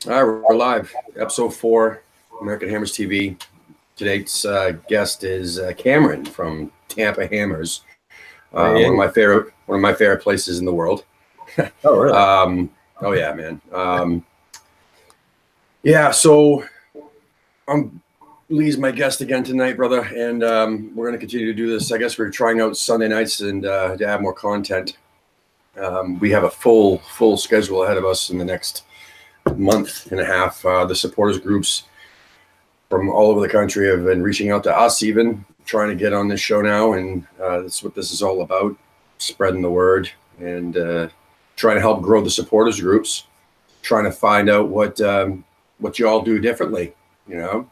All right, we're live. Episode 4, American Hammers TV. Today's guest is Cameron from Tampa Hammers, Hey. one of my favorite places in the world. Oh, really? Oh yeah, man. Yeah, so Lee's my guest again tonight, brother, and we're going to continue to do this. I guess we're trying out Sunday nights and to add more content. We have a full schedule ahead of us in the next month and a half. The supporters groups from all over the country have been reaching out to us, even trying to get on this show now, and that's what this is all about: spreading the word and trying to help grow the supporters groups, trying to find out what you all do differently,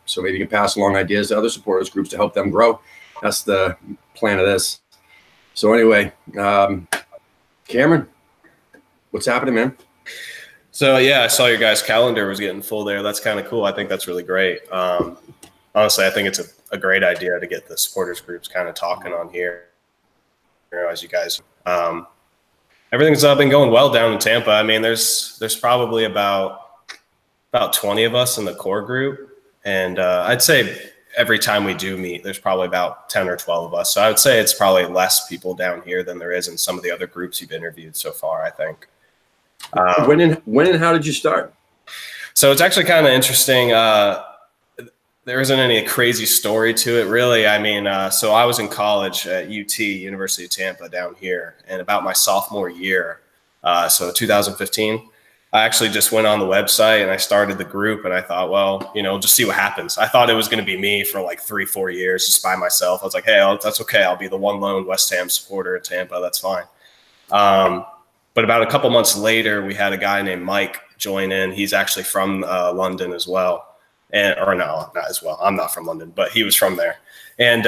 so maybe you can pass along ideas to other supporters groups to help them grow. That's the plan of this. So anyway, Cameron, what's happening, man? So, yeah, I saw your guys' calendar was getting full there. That's kind of cool. I think that's really great. Honestly, I think it's a great idea to get the supporters groups kind of talking on here. As you guys, everything's been going well down in Tampa. I mean, there's probably about 20 of us in the core group. And I'd say every time we do meet, there's probably about 10 or 12 of us. So I would say it's probably less people down here than there is in some of the other groups you've interviewed so far, I think. When and how did you start? So it's actually kind of interesting. There isn't any crazy story to it, really. I mean, so I was in college at UT, University of Tampa down here, and about my sophomore year, so 2015, I actually just went on the website and I started the group, and I thought, well, just see what happens. I thought it was going to be me for like 3-4 years just by myself. I was like, hey, that's okay. I'll be the one lone West Ham supporter in Tampa. That's fine. But about a couple months later, we had a guy named Mike join in. He's actually from London as well. Or no, not as well. I'm not from London, but he was from there. And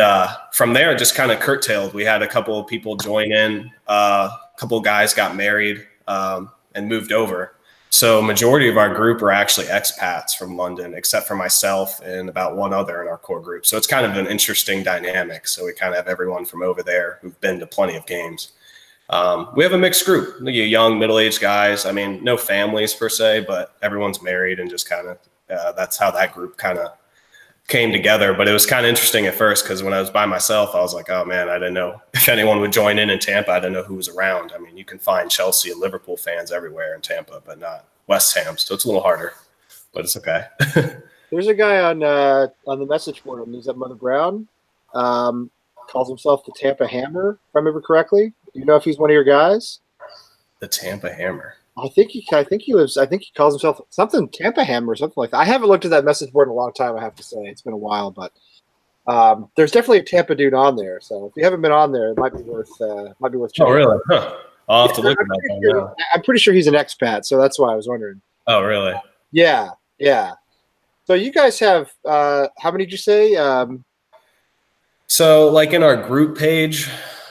from there, it just kind of curtailed. We had a couple of people join in. A couple of guys got married and moved over. So majority of our group are actually expats from London, except for myself and about one other in our core group. So it's kind of an interesting dynamic. So we kind of have everyone from over there who've been to plenty of games. We have a mixed group, young, middle-aged guys. I mean, no families per se, but everyone's married, and just kind of that's how that group kind of came together. But it was kind of interesting at first because when I was by myself, I was like, oh, man, I didn't know if anyone would join in Tampa. I didn't know who was around. I mean, you can find Chelsea and Liverpool fans everywhere in Tampa, but not West Ham. So it's a little harder, but it's okay. There's a guy on the message board. He's at Mother Brown. Calls himself the Tampa Hammer, if I remember correctly. Do you know if he's one of your guys? The Tampa Hammer. I think he calls himself something Tampa Hammer or something like that. I haven't looked at that message board in a long time, I have to say. It's been a while, but there's definitely a Tampa dude on there. So if you haven't been on there, it might be worth checking. Oh, really? Huh. I'll have to look at that. I'm pretty sure he's an expat, so that's why I was wondering. Oh, really? Yeah. So you guys have how many did you say? So like in our group page,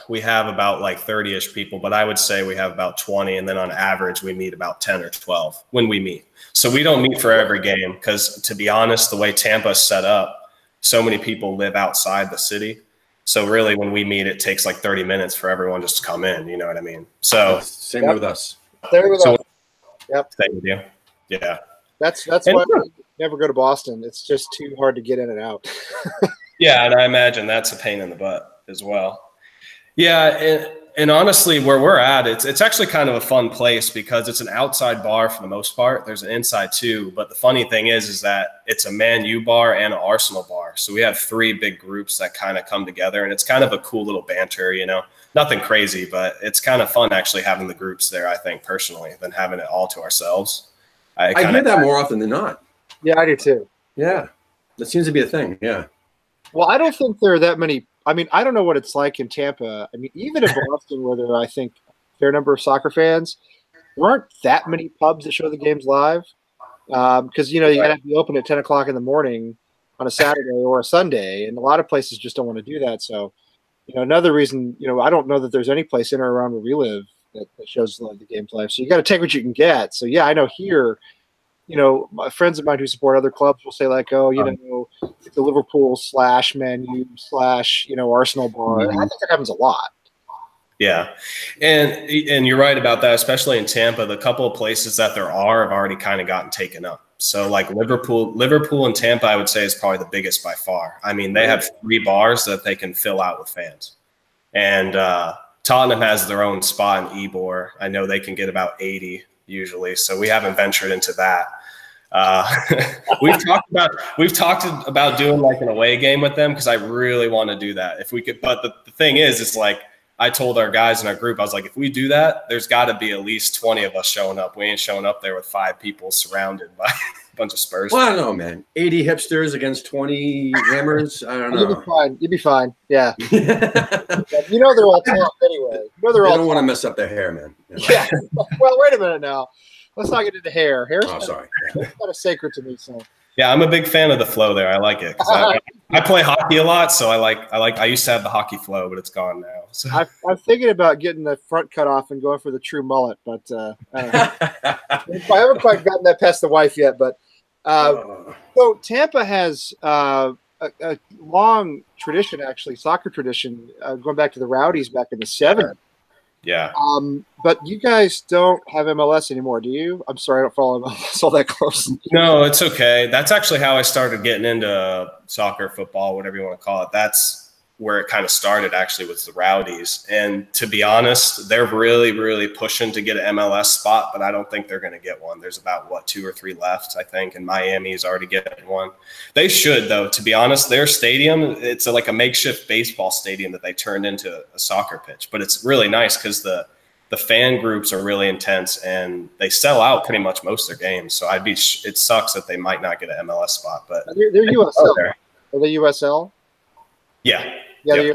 we have about like 30-ish people, but I would say we have about 20. And then on average, we meet about 10 or 12 when we meet. So we don't meet for every game because, to be honest, the way Tampa's set up, so many people live outside the city. So really when we meet, it takes like 30 minutes for everyone just to come in. You know what I mean? So same with us. Same with us. Yep. Same with you. Yeah. That's why we never go to Boston. It's just too hard to get in and out. Yeah, and I imagine that's a pain in the butt as well. Yeah, and honestly, where we're at, it's actually kind of a fun place because it's an outside bar for the most part. There's an inside too, but the funny thing is that it's a Man U bar and an Arsenal bar. So we have 3 big groups that kind of come together, and it's kind of a cool little banter, Nothing crazy, but it's kind of fun actually having the groups there, I think, personally, than having it all to ourselves. I hear that more often than not. Yeah, I do too. Yeah, that seems to be a thing, yeah. Well, I don't think there are that many. I mean, I don't know what it's like in Tampa. I mean, even in Boston, where there are, I think, a fair number of soccer fans, there aren't that many pubs that show the games live because, you got to be open at 10 o'clock in the morning on a Saturday or a Sunday, and a lot of places just don't want to do that. So, another reason, I don't know that there's any place in or around where we live that shows the games live. So you got to take what you can get. So, yeah, I know here – my friends of mine who support other clubs will say like, oh, the Liverpool / Man U / Arsenal bar. I think that happens a lot. Yeah. And you're right about that, especially in Tampa. The couple of places that there are have already kind of gotten taken up. So like Liverpool and Tampa, I would say is probably the biggest by far. I mean, they have 3 bars that they can fill out with fans. And Tottenham has their own spot in Ebor. I know they can get about 80 usually. So we haven't ventured into that. We've talked about doing like an away game with them because I really want to do that if we could. But the thing is like I told our guys in our group, I was like, if we do that, there's got to be at least 20 of us showing up. We ain't showing up there with 5 people surrounded by a bunch of Spurs. Well, I don't know, man. 80 hipsters against 20 hammers. I don't know. You'll be fine. You'll be fine. Yeah. You know they're all tough anyway. You know they don't want to mess up their hair, man. Yeah. Well, wait a minute now. Let's not get into hair. Hair's sorry. Kind of sacred to me, so. Yeah, I'm a big fan of the flow there. I like it. I play hockey a lot, so I used to have the hockey flow, but it's gone now. So. I'm thinking about getting the front cut off and going for the true mullet, but I haven't quite gotten that past the wife yet. But so Tampa has a long tradition, actually, soccer tradition, going back to the Rowdies back in the 70s. Yeah. But you guys don't have MLS anymore, do you? I'm sorry, I don't follow MLS all that close. No, it's okay. That's actually how I started getting into soccer, football, whatever you want to call it. That's where it kind of started, actually, with the Rowdies. And to be honest, they're really, really pushing to get an MLS spot, but I don't think they're going to get one. There's about, 2 or 3 left, I think, and Miami's already getting one. They should, though, to be honest. Their stadium, it's like a makeshift baseball stadium that they turned into a soccer pitch. But it's really nice because the fan groups are really intense, and they sell out pretty much most of their games. So it sucks that they might not get an MLS spot. But they're USL. Are they USL? Yeah. Yeah,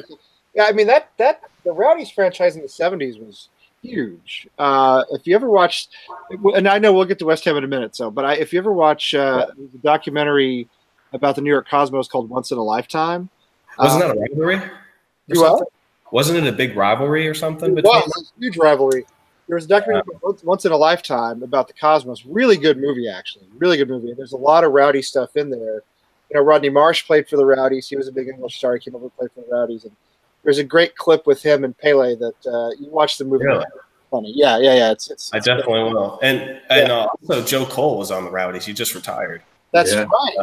yeah. I mean that the Rowdies franchise in the 70s was huge. If you ever watched, and I know we'll get to West Ham in a minute, but if you ever watch the documentary about the New York Cosmos called Once in a Lifetime, wasn't that a rivalry? Wasn't it a big rivalry or something? It was a huge rivalry. There was a documentary Once in a Lifetime about the Cosmos. Really good movie, actually. Really good movie. There's a lot of Rowdy stuff in there. You know, Rodney Marsh played for the Rowdies. He was a big English star. He came over and played for the Rowdies. And there's a great clip with him and Pele that you watch the movie. Really? It's funny. Yeah. It's I definitely will. And also Joe Cole was on the Rowdies. He just retired. That's right.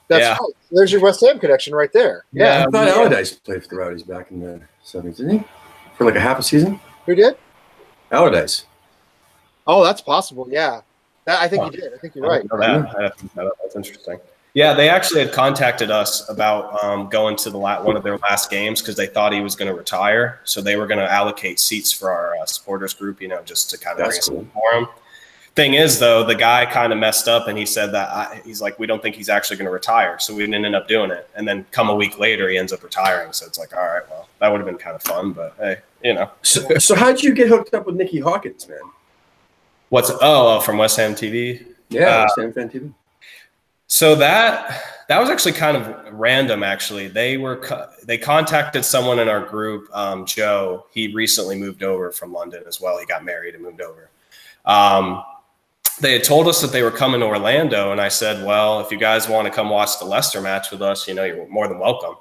That's right. There's your West Ham connection right there. Yeah. I thought Allardyce played for the Rowdies back in the 70s, didn't he? For like a half a season? Who did? Allardyce. Oh, that's possible. Yeah. I think he did. I think you're right. That's interesting. Yeah, they actually had contacted us about going to one of their last games because they thought he was going to retire. So they were going to allocate seats for our supporters group, just to kind of bring something for him. Thing is, though, the guy kind of messed up, and he said that he's like, we don't think he's actually going to retire. So we didn't end up doing it. And then come a week later, he ends up retiring. So it's like, all right, well, that would have been kind of fun. But, hey, So how did you get hooked up with Nicky Hawkins, man? From West Ham TV? Yeah, West Ham Fan TV. So that was actually kind of random. Actually, they contacted someone in our group, Joe. He recently moved over from London as well. He got married and moved over. They had told us that they were coming to Orlando, and I said, "Well, if you guys want to come watch the Leicester match with us, you're more than welcome."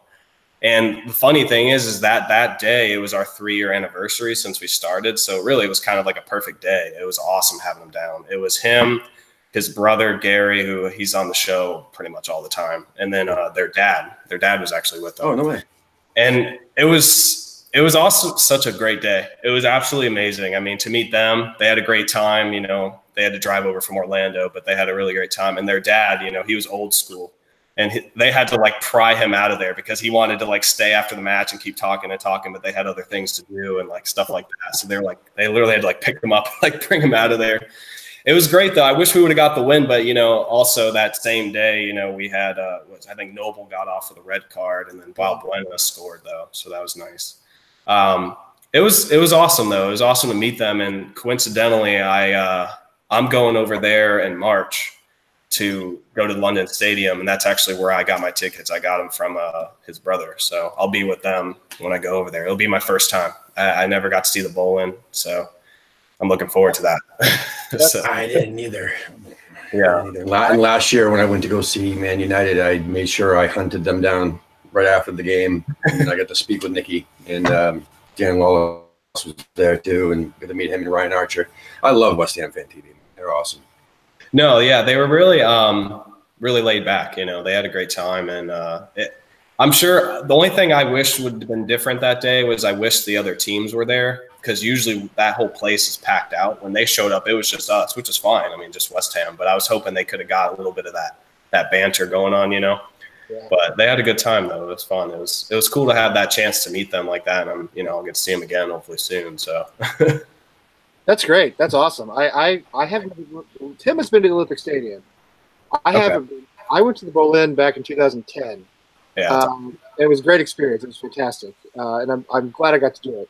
And the funny thing is that day it was our 3-year anniversary since we started. So really, it was kind of like a perfect day. It was awesome having him down. It was him, his brother Gary, who he's on the show pretty much all the time, and then their dad. Their dad was actually with them. Oh, no way! And it was also such a great day. It was absolutely amazing. I mean, to meet them, they had a great time. They had to drive over from Orlando, but they had a really great time. And their dad, he was old school, and they had to pry him out of there because he wanted to stay after the match and keep talking, but they had other things to do and stuff like that. So they literally had to pick him up, bring him out of there. It was great, though. I wish we would have got the win, but, also that same day, we had, I think Noble got off with a red card, and then Balbuena scored, though. So that was nice. It was awesome, though. It was awesome to meet them. And coincidentally, I'm going over there in March to go to the London Stadium, and that's actually where I got my tickets. I got them from his brother. So I'll be with them when I go over there. It'll be my first time. I never got to see the Bowling, so I'm looking forward to that. So, I didn't either. Yeah. And last year when I went to go see Man United, I made sure I hunted them down right after the game, and I got to speak with Nicky, and Dan Wallace was there too, and got to meet him and Ryan Archer. I love West Ham Fan TV. They're awesome. No, yeah, they were really, really laid back. You know, they had a great time, and I'm sure the only thing I wish would have been different that day was I wish the other teams were there, because usually that whole place is packed out. When they showed up, it was just us, which is fine. I mean, just West Ham. But I was hoping they could have got a little bit of that banter going on, you know. Yeah. But they had a good time though. It was fun. It was cool to have that chance to meet them like that, and I'll get to see them again hopefully soon. So. That's great. That's awesome. I haven't. Tim has been to the Olympic Stadium. I haven't been. I went to the Berlin back in 2010. Yeah, it was a great experience. It was fantastic, and I'm glad I got to do it.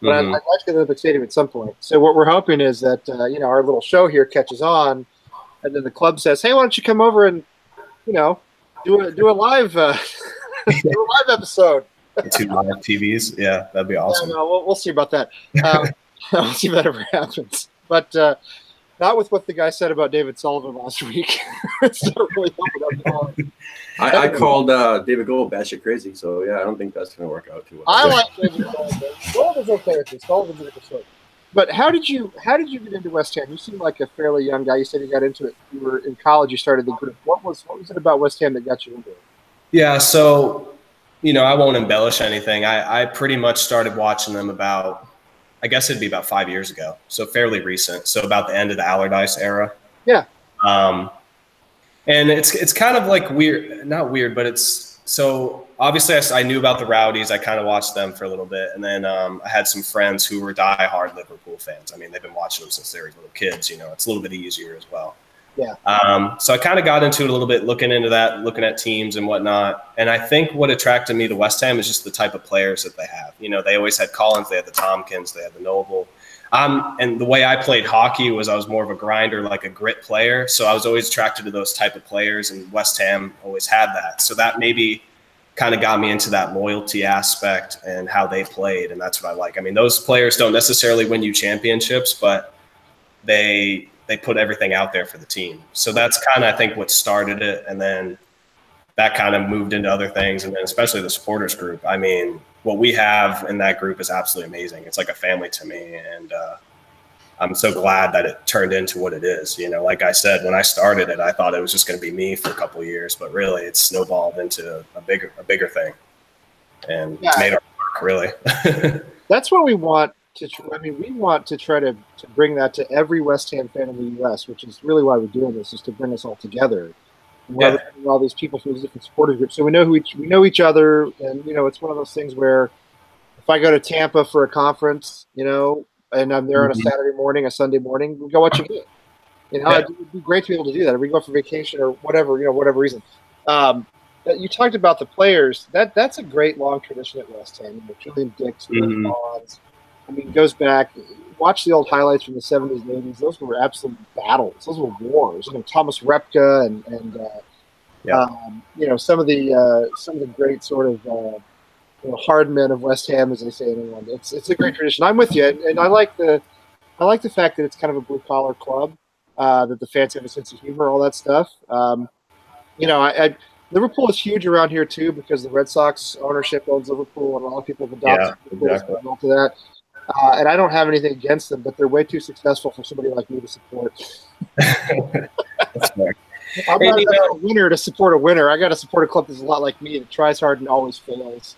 But I'd like to go to the Olympic Stadium at some point. So what we're hoping is that our little show here catches on, and then the club says, "Hey, why don't you come over and do a live do a live episode?" 2 live TVs. Yeah, that'd be awesome. Yeah, no, we'll see about that. We'll see if that ever happens. But not with what the guy said about David Sullivan last week. It's not really helping. I called David Gold batshit crazy, so yeah, I don't think that's going to work out too well. I like David Sullivan. Sullivan's okay with me. Sullivan's a good story. But how did you get into West Ham? You seem like a fairly young guy. You said you got into it. You were in college. You started the group. What was it about West Ham that got you into it? Yeah, so I won't embellish anything. I pretty much started watching them about, I guess it'd be about 5 years ago, so fairly recent. So about the end of the Allardyce era. Yeah. And it's kind of like weird, not weird, but it's so obviously I knew about the Rowdies. I kind of watched them for a little bit, and then I had some friends who were diehard Liverpool fans. I mean, they've been watching them since they were little kids. It's a little bit easier as well. Yeah. So I kind of got into it a little bit, looking into that, looking at teams and whatnot. And I think what attracted me to West Ham is just the type of players that they have. They always had Collins, they had the Tompkins, they had the Noble. And the way I played hockey was I was more of a grinder, like a grit player. So I was always attracted to those type of players, and West Ham always had that. So that maybe kind of got me into that loyalty aspect and how they played. And that's what I like. I mean, those players don't necessarily win you championships, but they put everything out there for the team. So that's kind of, I think, what started it. And then that kind of moved into other things. And then especially the supporters group. I mean, what we have in that group is absolutely amazing. It's like a family to me. And I'm so glad that it turned into what it is. Like I said, when I started it, I thought it was just going to be me for a couple of years, but really it's snowballed into a bigger thing. And it's made our work, really. That's what we want. We want to try to bring that to every West Ham fan in the U.S., which is really why we're doing this, is to bring us all together. Yeah. All these people from these different supporters groups, so we know each other, and it's one of those things where if I go to Tampa for a conference, and I'm there on a Saturday morning, a Sunday morning, we go watch a game. It'd be great to be able to do that. If we go for vacation or whatever, whatever reason. You talked about the players. That's a great long tradition at West Ham. Julian Dix, Bonds. I mean, it goes back. Watch the old highlights from the 70s and 80s. Those were absolute battles. Those were wars. Thomas Repka and some of the great sort of hard men of West Ham, as they say in England. It's a great tradition. I'm with you, and I like the fact that it's kind of a blue collar club. That the fans have a sense of humor, all that stuff. Liverpool is huge around here too, because the Red Sox ownership owns Liverpool, and a lot of people have adopted Liverpool to that. And I don't have anything against them, but they're way too successful for somebody like me to support. That's fair. I'm not a winner to support a winner. I got to support a club that's a lot like me, that tries hard and always fails.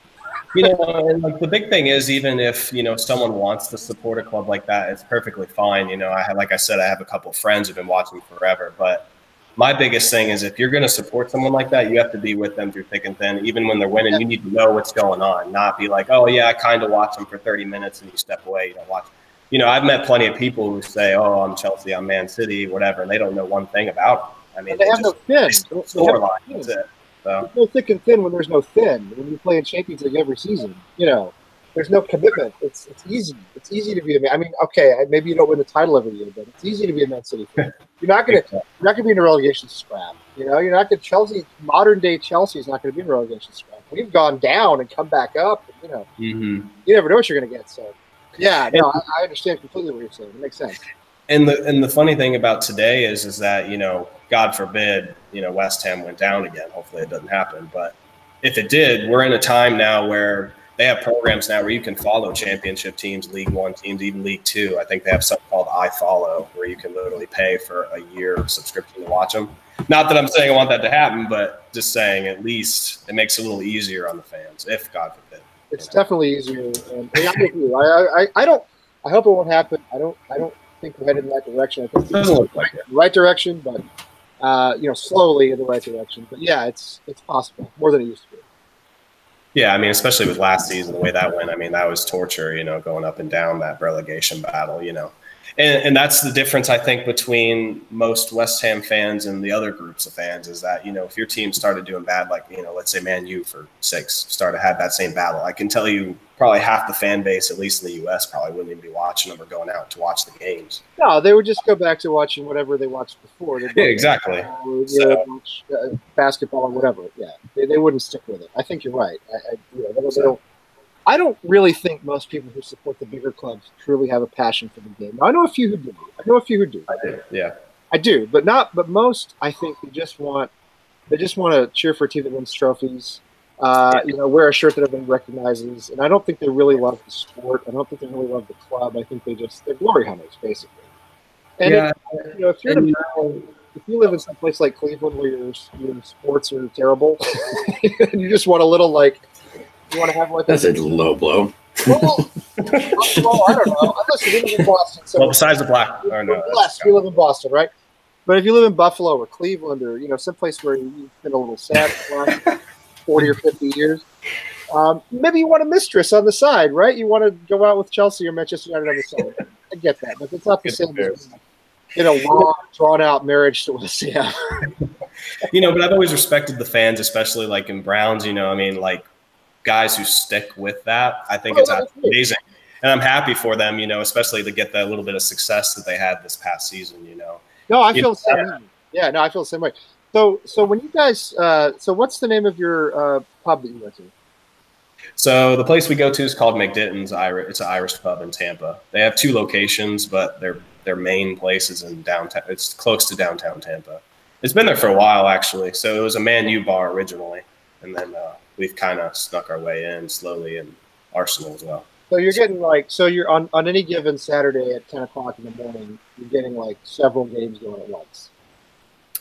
And like the big thing is, even if someone wants to support a club like that, it's perfectly fine. Like I said, I have a couple of friends who've been watching forever, but my biggest thing is, if you're going to support someone like that, you have to be with them through thick and thin. Even when they're winning, you need to know what's going on, not be like, oh yeah, I kind of watch them for 30 minutes and you step away. You don't watch. I've met plenty of people who say, oh, I'm Chelsea, I'm Man City, whatever, and they don't know one thing about them. I mean, they have no thin. Scoreline. That's it. So. There's no thick and thin when there's no thin. When you play in Champions League every season, there's no commitment. It's easy. It's easy to be maybe you don't win the title every year, but it's easy to be a Man City fan. You're not gonna be in a relegation scrap. You're not gonna Chelsea. Modern day Chelsea is not gonna be in a relegation scrap. We've gone down and come back up. And, you never know what you're gonna get. So, yeah, no, I understand completely what you're saying. It makes sense. And the funny thing about today is that God forbid West Ham went down again. Hopefully it doesn't happen. But if it did, we're in a time now where they have programs now where you can follow championship teams, League One teams, even League Two. I think they have something called iFollow, where you can literally pay for a year subscription to watch them. Not that I'm saying I want that to happen, but just saying at least it makes it a little easier on the fans, if God forbid. It's definitely easier. And I'm with you. I don't. I hope it won't happen. I don't think we're headed in that direction. I think Doesn't look like it. the right direction, but slowly in the right direction. But yeah, it's possible, more than it used to be. Yeah, I mean, especially with last season, the way that went, I mean, that was torture, going up and down that relegation battle, And that's the difference, I think, between most West Ham fans and the other groups of fans is that, if your team started doing bad, like, let's say Man U for sakes started had that same battle, I can tell you probably half the fan base, at least in the U.S., probably wouldn't even be watching them or going out to watch the games. No, they would just go back to watching whatever they watched before. Yeah, exactly. Watch, basketball or whatever. Yeah, they wouldn't stick with it. I think you're right. I don't really think most people who support the bigger clubs truly have a passion for the game. Now, I know a few who do. I do. Yeah. I do, but most. I think they just want to cheer for a team that wins trophies. Wear a shirt that everybody recognizes, and I don't think they really love the sport. I don't think they really love the club. I think they're glory hunters, basically. And yeah. If you live in some place like Cleveland where your sports are terrible, and you just want a little you want to have that's a low blow. Well, I don't know. Unless you live in Boston. So well, besides the black. Or no, we live in Boston, right? But if you live in Buffalo or Cleveland or someplace where you've been a little sad for the last 40 or 50 years, maybe you want a mistress on the side, right? You want to go out with Chelsea or Manchester United on the side. I get that, but it's not the same as long, drawn-out marriage to West Ham. But I've always respected the fans, especially like in Browns. Guys who stick with that. I think it's amazing. And I'm happy for them, especially to get that little bit of success that they had this past season, No, I feel the same way. Yeah, no, I feel the same way. So when you guys, what's the name of your pub that you go to? So the place we go to is called McDitton's. It's an Irish pub in Tampa. They have 2 locations, but their main place is in downtown. It's close to downtown Tampa. It's been there for a while, actually. So it was a Man U bar originally, and then we've kind of snuck our way in slowly, and Arsenal as well. So you're getting you're on any given Saturday at 10 o'clock in the morning, you're getting several games going at once.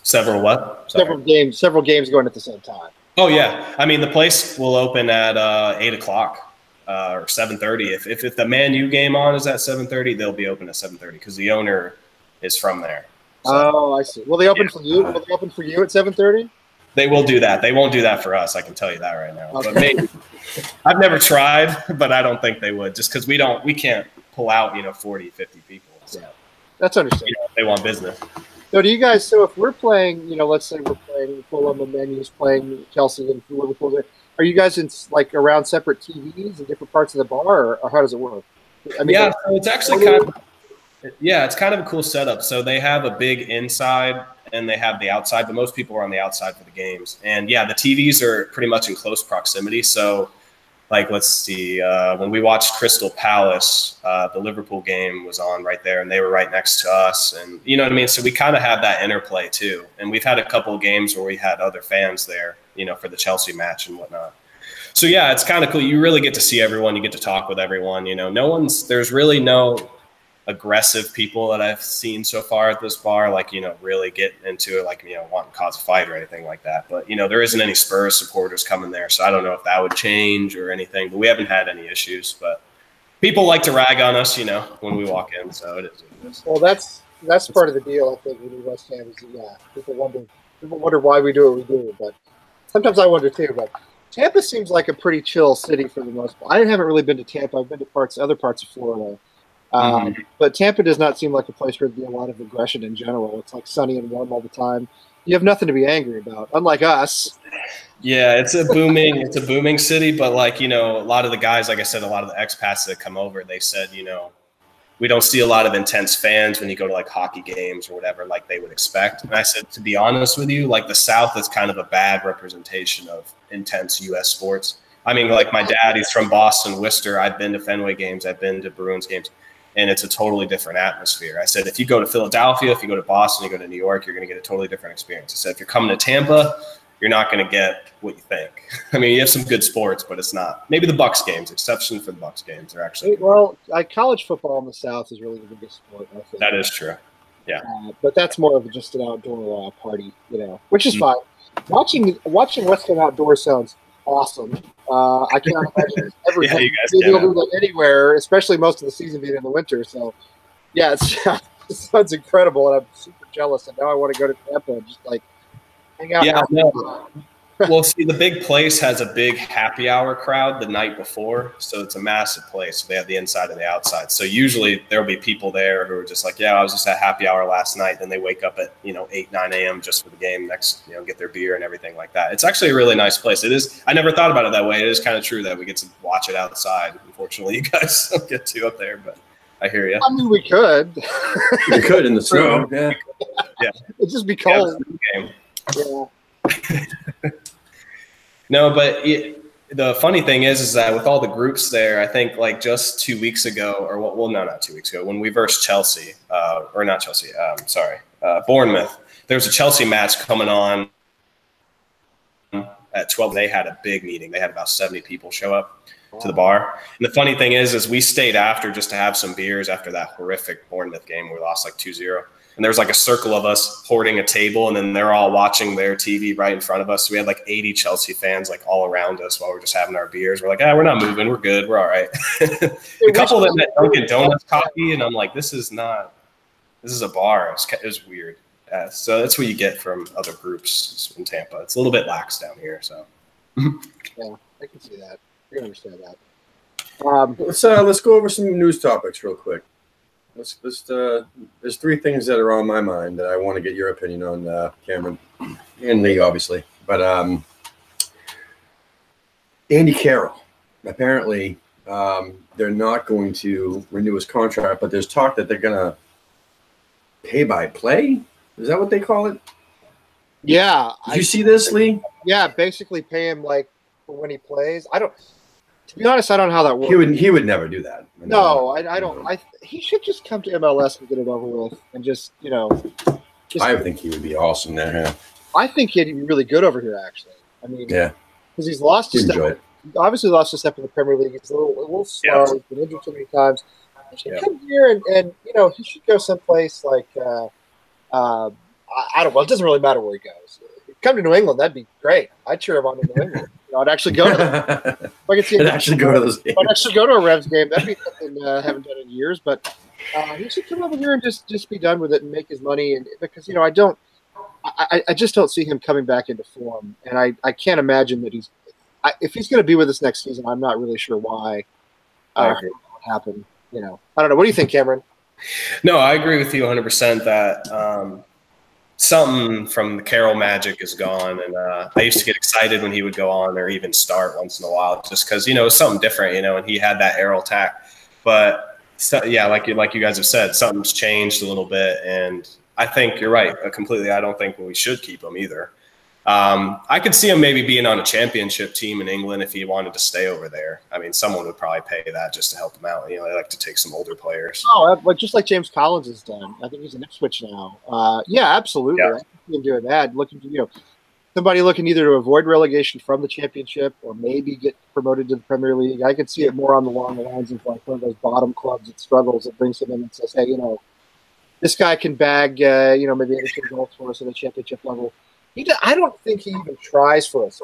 Several what? Sorry. Several games going at the same time. Oh yeah, I mean the place will open at 8 o'clock or 7:30. If the Man U game on is at 7:30, they'll be open at 7:30 because the owner is from there. So, oh, I see. Will they open for you? Will they open for you at 7:30? They will do that. They won't do that for us. I can tell you that right now. Okay. But maybe. I've never tried, but I don't think they would, just because we can't pull out 40, 50 people. So, yeah, that's understandable. They want business. So do you guys? So if we're playing, let's say we're playing Fulham and Man U's playing Chelsea and Liverpool, are you guys in around separate TVs in different parts of the bar, or how does it work? I mean, yeah, so it's actually it's kind of a cool setup. So they have a big inside and they have the outside, but most people are on the outside for the games. And yeah, the TVs are pretty much in close proximity. So let's see, when we watched Crystal Palace, the Liverpool game was on right there and they were right next to us. And you know what I mean? So we kind of have that interplay too. And we've had a couple of games where we had other fans there, for the Chelsea match and whatnot. So yeah, it's kind of cool. You really get to see everyone. You get to talk with everyone. There's really no aggressive people that I've seen so far at this bar, really get into it, wanting to cause a fight or anything like that. But, there isn't any Spurs supporters coming there. So I don't know if that would change or anything, but we haven't had any issues. But people like to rag on us, when we walk in. So it is what it is. Well, that's part of the deal, I think, with West Ham is, people wonder why we do what we do. But sometimes I wonder too. But Tampa seems like a pretty chill city for the most part. I haven't really been to Tampa. I've been to other parts of Florida. But Tampa does not seem like a place where there'd be a lot of aggression in general. It's sunny and warm all the time. You have nothing to be angry about, unlike us. Yeah, it's a booming city, but a lot of the guys, like I said, a lot of the expats that come over, they said, we don't see a lot of intense fans when you go to hockey games or whatever, like they would expect. And I said, to be honest with you, the South is kind of a bad representation of intense U.S. sports. I mean, my dad, he's from Boston, Worcester. I've been to Fenway games. I've been to Bruins games. And it's a totally different atmosphere. I said, if you go to Philadelphia, if you go to Boston, you go to New York, you're going to get a totally different experience. I said, if you're coming to Tampa, you're not going to get what you think. I mean, you have some good sports, but it's not. Maybe the Bucks games, exception for the Bucks games, are actually. Well, like college football in the South is really the biggest sport, I think. That is true. Yeah. But that's more of just an outdoor party, which is fine. Watching Western Outdoors sounds awesome. I can't imagine ever being able to do that anywhere, especially most of the season being in the winter. So, yeah, it sounds incredible, and I'm super jealous. And now I want to go to Tampa and just hang out. Yeah, no. Well, see, the big place has a big happy hour crowd the night before, so it's a massive place. They have the inside and the outside. So usually there'll be people there who are just like, yeah, I was just at happy hour last night. Then they wake up at 8, 9 a.m. just for the game next, get their beer and everything like that. It's actually a really nice place. It is. I never thought about it that way. It is kind of true that we get to watch it outside. Unfortunately, you guys don't get to up there, but I hear you. I mean, we could. We could in the snow. Yeah. Yeah. It'd just be cold. Yeah. No, but the funny thing is that with all the groups there, I think just 2 weeks ago, or no, not 2 weeks ago, when we versed Chelsea, Bournemouth, there was a Chelsea match coming on at 12. They had a big meeting. They had about 70 people show up to the bar. And the funny thing is we stayed after just to have some beers after that horrific Bournemouth game where we lost 2-0. And there was a circle of us hoarding a table, and then they're all watching their TV right in front of us. So we had 80 Chelsea fans all around us while we're just having our beers. We're we're not moving. We're good. We're all right. A couple of them had Dunkin' Donuts coffee, and I'm like, this is a bar. It was weird. So that's what you get from other groups in Tampa. It's a little bit lax down here. So yeah, I can see that. I can understand that. Let's go over some news topics real quick. There's 3 things that are on my mind that I want to get your opinion on, Cameron, and Lee, obviously. But Andy Carroll, apparently they're not going to renew his contract, but there's talk that they're going to pay by play. Is that what they call it? Yeah. Did you see this, Lee? Yeah, basically pay him for when he plays. To be honest, I don't know how that works. He would never do that. No, I don't. He should just come to MLS and get it over with, and just. I think he would be awesome there. Yeah. I think he'd be really good over here, actually. I mean, yeah, because he's lost a step. Obviously, lost a step in the Premier League. He's a little slow. Yeah. He's been injured too many times. He should come here and he should go someplace I don't know. It doesn't really matter where he goes. Come to New England, that'd be great. I'd cheer him on in New England. I'd actually go to. I'd actually go to those games. I'd actually go to a Revs game. That'd be something I haven't done in years. But he should come over here and just be done with it and make his money. And because I just don't see him coming back into form. And I can't imagine that if he's going to be with us next season, I'm not really sure why. It would happen. I don't know. What do you think, Cameron? No, I agree with you 100% that. Something from the Carroll magic is gone, and I used to get excited when he would go on or even start once in a while, just because it's something different, and he had that aerial attack. But yeah, like you guys have said, something's changed a little bit, and I think you're right completely. I don't think we should keep him either. I could see him maybe being on a championship team in England if he wanted to stay over there. I mean, someone would probably pay that just to help him out. They like to take some older players. Oh, but just like James Collins has done. I think he's in Ipswich now. Yeah, absolutely. Yeah. I think he can do that. Looking to somebody looking either to avoid relegation from the championship or maybe get promoted to the Premier League. I could see it more along the lines of one of those bottom clubs that struggles that brings him in and says, hey, this guy can bag maybe anything goals for us at the championship level. I don't think he even tries for us.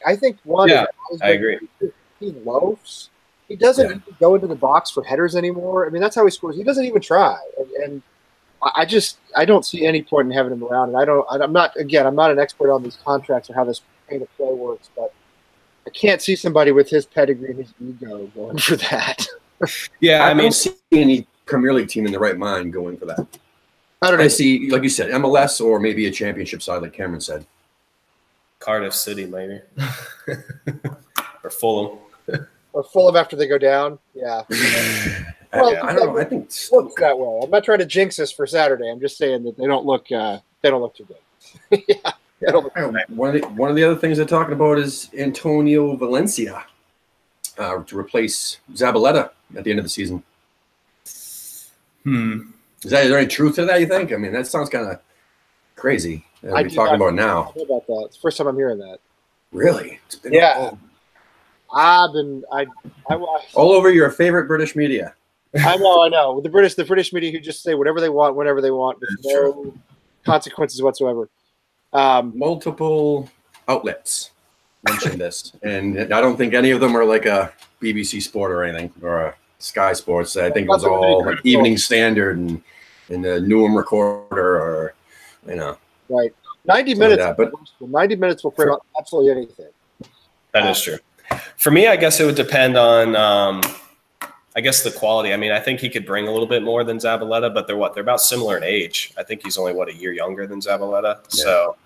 I think I agree. He loafs. He doesn't even go into the box for headers anymore. I mean, that's how he scores. He doesn't even try. And I don't see any point in having him around. And I'm not an expert on these contracts or how this pay to play works, but I can't see somebody with his pedigree and his ego going for that. Yeah, I don't see any Premier League team in the right mind going for that. I don't know. I see, like you said, MLS or maybe a championship side, like Cameron said. Cardiff City, maybe. Or Fulham. Or Fulham after they go down. Yeah. Well, I don't know. I think looks that way. I'm not trying to jinx this for Saturday. I'm just saying that they don't look too good. Yeah. One of the other things they're talking about is Antonio Valencia to replace Zabaleta at the end of the season. Is there any truth to that, you think? I mean, that sounds kind of Crazy. I We're do talking not about now. know about that. It's the first time I'm hearing that. Really? It's been Yeah. I've been I all over your favorite British media. I know. The British media who just say whatever they want, whenever they want, with That's no true. consequences whatsoever. Multiple outlets mentioned this, and I don't think any of them are like a BBC Sport or anything or a Sky Sports. I think it was all like Evening Standard and the Newham Recorder, or right. 90 minutes, like that. But 90 minutes will print out absolutely anything. That is true. For me, I guess it would depend on, I guess, the quality. I mean, I think he could bring a little bit more than Zabaleta, but they're about similar in age. I think he's only, a year younger than Zabaleta. Yeah. So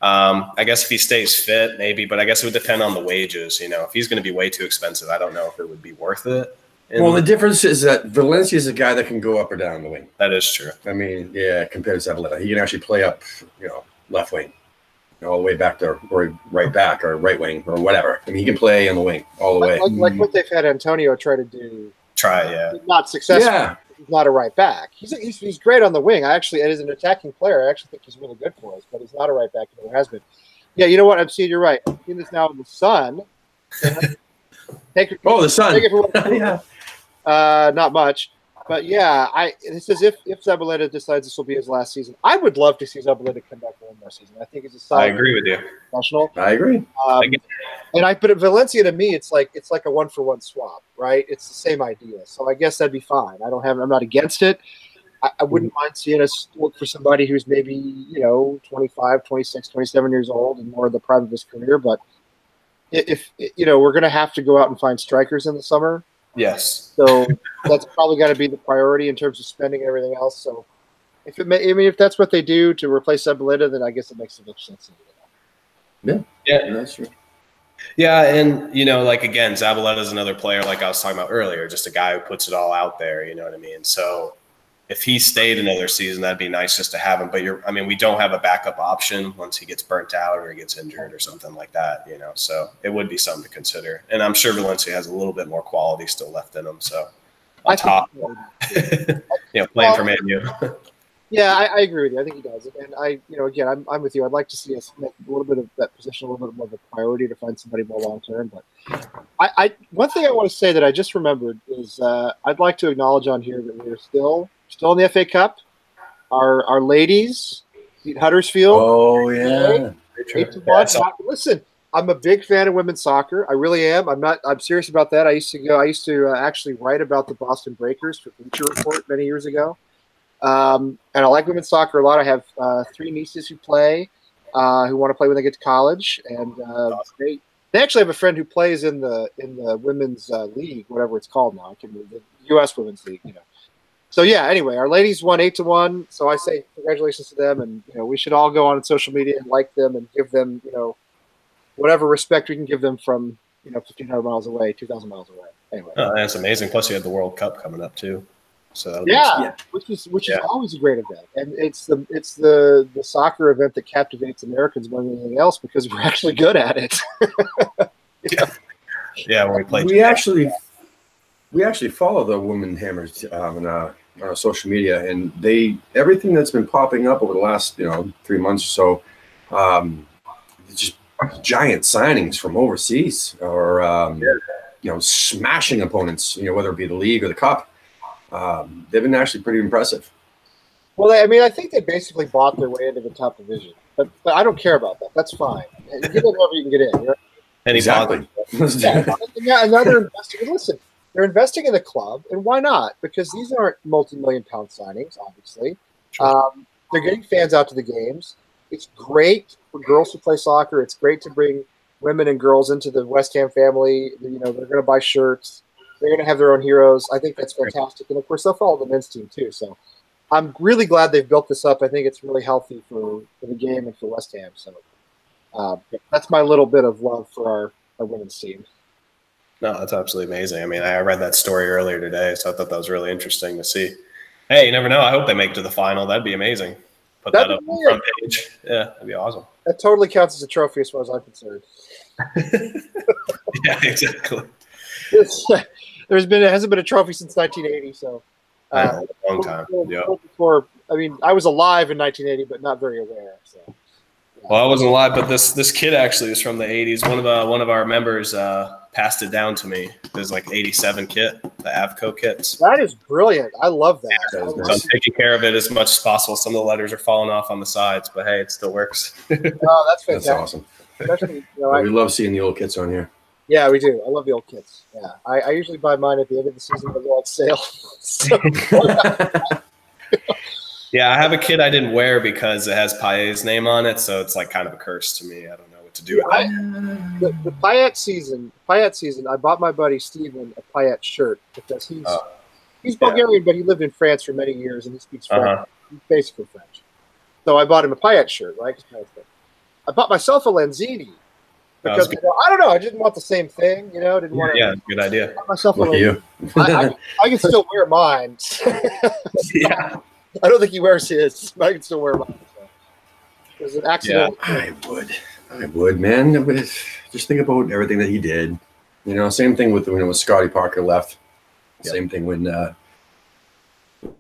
I guess if he stays fit, maybe, but I guess it would depend on the wages. If he's going to be way too expensive, I don't know if it would be worth it. Well, the difference is that Valencia is a guy that can go up or down the wing. That is true. I mean, yeah, compared to Zabaleta, he can actually play up, left wing, all the way back to or right back or right wing or whatever. I mean, he can play on the wing all the way. Like what they've had Antonio try to do. Yeah. Not successful. Yeah. He's not a right back. He's great on the wing. As an attacking player, I actually think he's really good for us, but he's not a right back. He never has been. Yeah, you know what? MC, you're right. I'm seeing this now in the Sun. The Sun. Take it for what yeah. Not much. But yeah, this is if Zabaleta decides this will be his last season. I would love to see Zabaleta come back for one more season. I think he's a solid. I agree with you. Professional. I agree. But at Valencia, to me, it's like a 1-for-1 swap, right? It's the same idea. So I guess that'd be fine. I'm not against it. I wouldn't mind seeing us look for somebody who's maybe 25, 26, 27 years old and more of the prime of his career. But if we're going to have to go out and find strikers in the summer. Yes. So that's probably got to be the priority in terms of spending and everything else. So if that's what they do to replace Zabaleta, then I guess it makes a little sense. Yeah, that's true. Yeah, and again, Zabaleta is another player like I was talking about earlier, just a guy who puts it all out there. You know what I mean? So if he stayed another season, that'd be nice just to have him. But we don't have a backup option once he gets burnt out or he gets injured or something like that. So it would be something to consider. And I'm sure Valencia has a little bit more quality still left in him. So on top, playing for Man U. Yeah, I agree with you. I think he does. And again, I'm with you. I'd like to see us make a little bit of that position a little bit more of a priority to find somebody more long term. But one thing I want to say that I just remembered is I'd like to acknowledge on here that we're still in the FA Cup. Our ladies beat Huddersfield. Oh yeah. 8-1. Listen, I'm a big fan of women's soccer. I really am. I'm serious about that. I used to actually write about the Boston Breakers for Bleacher Report many years ago. And I like women's soccer a lot. I have 3 nieces who play, who want to play when they get to college, and they actually have a friend who plays in the women's league, whatever it's called now. I can't remember, the U.S. Women's League. So yeah. Anyway, our ladies won 8-1. So I say congratulations to them, and we should all go on social media and like them and give them whatever respect we can give them from 1,500 miles away, 2,000 miles away. Anyway, that's amazing. Plus, you have the World Cup coming up too. So which is always a great event, and it's the soccer event that captivates Americans more than anything else because we're actually good at it. Yeah, when we play. We actually follow the Women Hammers on our social media, and everything that's been popping up over the last 3 months or so, just giant signings from overseas or smashing opponents, whether it be the league or the cup. They've been actually pretty impressive. Well, I think they basically bought their way into the top division, but I don't care about that. That's fine. Get in wherever you can get in. Exactly. Another investor. Listen, they're investing in the club, and why not? Because these aren't multi-million-pound signings, obviously. Sure. They're getting fans out to the games. It's great for girls who play soccer. It's great to bring women and girls into the West Ham family. They're going to buy shirts. They're going to have their own heroes. I think that's fantastic. And, of course, they'll follow the men's team, too. So I'm really glad they've built this up. I think it's really healthy for the game and for West Ham. So that's my little bit of love for our women's team. No, that's absolutely amazing. I read that story earlier today, so I thought that was really interesting to see. Hey, you never know. I hope they make it to the final. That'd be amazing. Put that up on the front page. Yeah, that'd be awesome. That totally counts as a trophy as far as I'm concerned. Yeah, exactly. It hasn't been a trophy since 1980, so A long time. Yeah. Before, I mean, I was alive in 1980, but not very aware. So. Well, I wasn't alive, but this kid actually was from the 80s. One of our members passed it down to me. There's like 87 kit, the Avco kits. That is brilliant. I love that. So I'm taking care of it as much as possible. Some of the letters are falling off on the sides, but hey, it still works. Oh, that's fantastic. That's awesome. Especially, we love seeing the old kits on here. Yeah, we do. I love the old kits. Yeah, I usually buy mine at the end of the season when they're on sale. So, yeah, I have a kit I didn't wear because it has Paet's name on it, so it's like kind of a curse to me. I don't know what to do with it. The Paet season, I bought my buddy Steven a Paet shirt because he's Bulgarian, but he lived in France for many years and he speaks French. He's basically French. So I bought him a Paet shirt, right? I bought myself a Lanzini because I don't know, I didn't want the same thing, Didn't want to. Yeah, good idea. Myself a Lanzini. I can still wear mine. Yeah. I don't think he wears his, but I can still wear mine. So. It was an accident. Yeah, I would, man. Just think about everything that he did. Same thing with when Scotty Parker left. Yep. Same thing when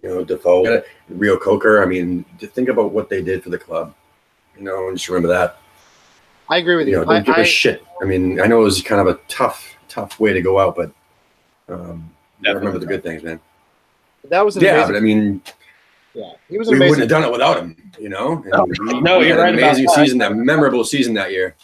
Defoe, Rio Coker. I mean, to think about what they did for the club. And just remember that. I agree with you. Don't give a shit. I mean, I know it was kind of a tough way to go out, but I remember the good things, man. That was amazing. But I mean. Yeah, he was amazing. We wouldn't have done it without him, No, you're right. Amazing season, that memorable season that year.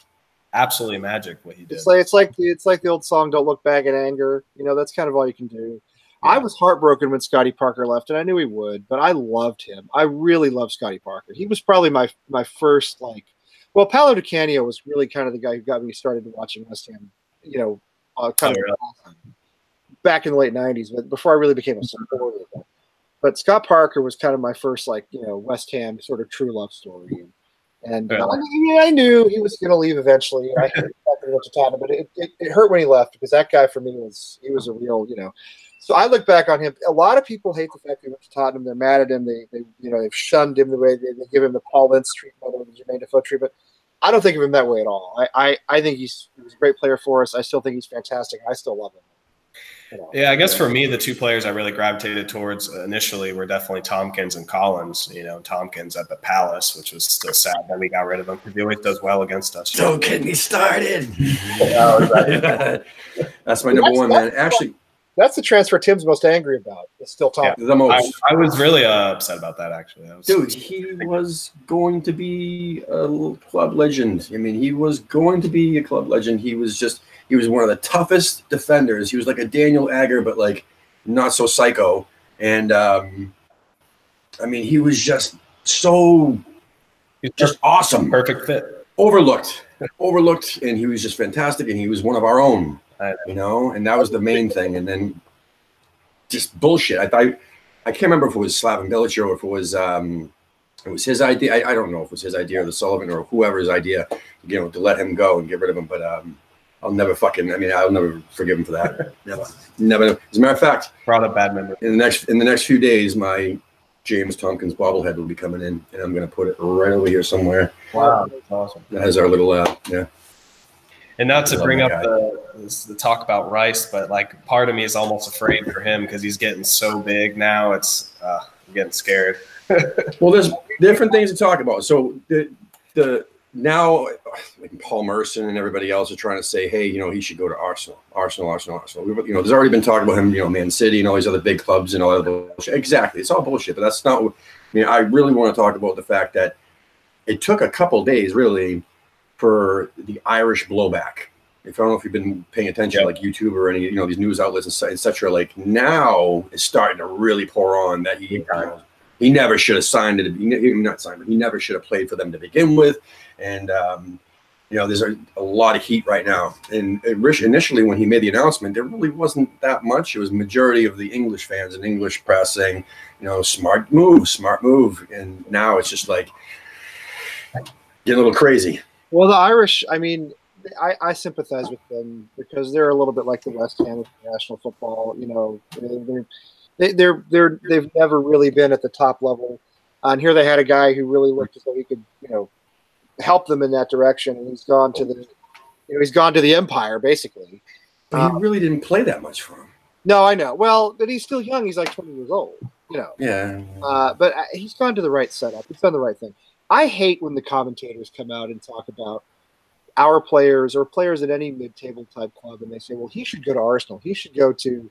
Absolutely magic what he did. It's like the old song "Don't Look Back in Anger." That's kind of all you can do. Yeah. I was heartbroken when Scotty Parker left, and I knew he would, but I loved him. I really loved Scotty Parker. He was probably my first Paolo Di Canio was really kind of the guy who got me started watching West Ham. Back in the late '90s, but before I really became a supporter of that. But Scott Parker was kind of my first, West Ham sort of true love story. And I knew he was going to leave eventually. I hated that he went to Tottenham, but it hurt when he left because that guy for me he was a real, So I look back on him. A lot of people hate the fact that he went to Tottenham. They're mad at him. They've shunned him the way they give him the Paul Ince treatment or the Jermaine Defoe treatment. I don't think of him that way at all. I think he was a great player for us. I still think he's fantastic. I still love him. Yeah, I guess for me, the two players I really gravitated towards initially were definitely Tompkins and Collins. Tompkins at the Palace, which was still sad that we got rid of him because he always does well against us. Don't get me started. That's my number one, man. Actually, that's the transfer Tim's most angry about. It's still Tompkins. The most. I was really upset about that, actually. Dude, he was going to be a club legend. I mean, he was going to be a club legend. He was one of the toughest defenders. He was like a Daniel Agger, but not so psycho. And he was just awesome. Perfect fit. Overlooked, and he was just fantastic. And he was one of our own, and that was the main thing. And then just bullshit. I can't remember if it was Slaven Bilic or if it was his idea. I don't know if it was his idea or the Sullivan or whoever's idea, to let him go and get rid of him. But I'll never forgive him for that. Never. As a matter of fact, brought a bad memory. In the next few days, my James Tompkins bobblehead will be coming in, and I'm going to put it right over here somewhere. Wow, that's awesome. That has our little And not to bring up the talk about Rice, but part of me is almost afraid for him because he's getting so big now. I'm getting scared. Well, there's different things to talk about. So now, Paul Merson and everybody else are trying to say, hey, he should go to Arsenal. There's already been talk about him, Man City and all these other big clubs and all that bullshit. Exactly. It's all bullshit, but that's not what I really want to talk about the fact that it took a couple days, really, for the Irish blowback. I don't know if you've been paying attention, like YouTube or any, these news outlets, et cetera. Now it's starting to really pour on that he never should have signed it. Not signed, but he never should have played for them to begin with. And, there's a lot of heat right now. And initially when he made the announcement, there really wasn't that much. It was majority of the English fans and English press saying, smart move. And now it's just getting a little crazy. Well, the Irish, I sympathize with them because they're a little bit like the West Ham of national football. They've never really been at the top level. And here they had a guy who really looked as though he could, help them in that direction. And he's gone to the Empire basically. But he really didn't play that much for him. No, I know. Well, but he's still young. He's like 20 years old. You know. Yeah. But he's gone to the right setup. He's done the right thing. I hate when the commentators come out and talk about our players or players at any mid-table type club, and they say, "Well, he should go to Arsenal. He should go to